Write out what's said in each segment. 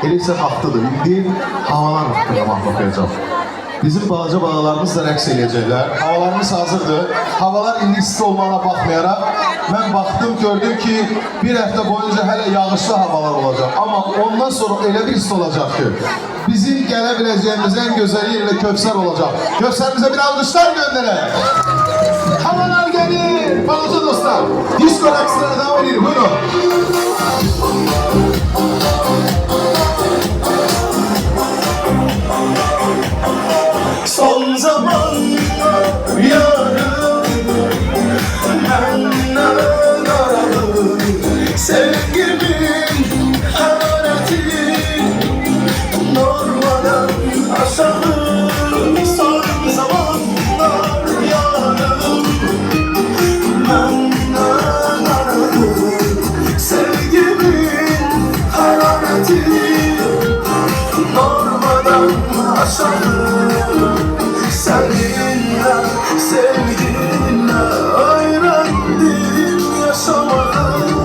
Eləysə haqqıdır, bildiğin havalar haqqında mahnı oxuyacaq. Bizim balaca balalarımız da rəqs eləyəcəklər. Havalarımız hazırdır. Havalar indi isti olmağına baxmayaraq, mən baxdım, gördüm ki, bir həftə boyunca hələ yağışlı havalar olacaq. Amma ondan sonra elə bir isti olacaq ki, bizim gələ biləcəyimiz ən gözəl yerlə Kövsər olacaq. Kövsərimizə bir alqışlar göndərək. Havalar gəlir, balaca dostlar. Disko rəqslərə devam edir, buyurun. Son zamanlar yarım benden aralı, sevgimin harareti normalden aşağı. Son zamanlar yarım benden aralı, sevgimin harareti normalden aşağı. Seninle, sevginle öğrendim yaşamayı.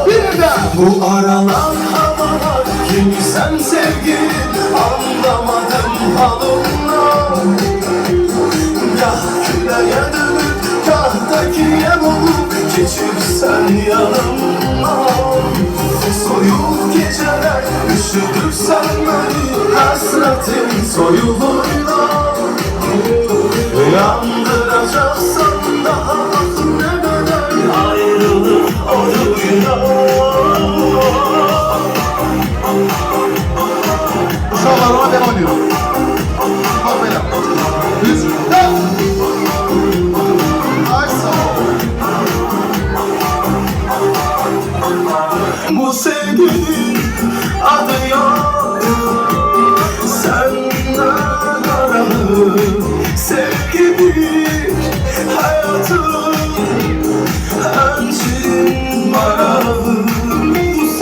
Bir de bu aralar havalar kimsen sevgili, anlamadım halımla. Kah küleye dönüp kah da kiye bulup geçirsen yanımda. Soyuk geceler üşüdürsen beni, hasretin soyuluyla. Uyandıracaksan daha ne kadar ayrılık oyuna. uşaqlarıma devam ediyor. Bak belə. Düz. Ay sağ ol. Bu sevginin adı yok, senden aralı, sevgimi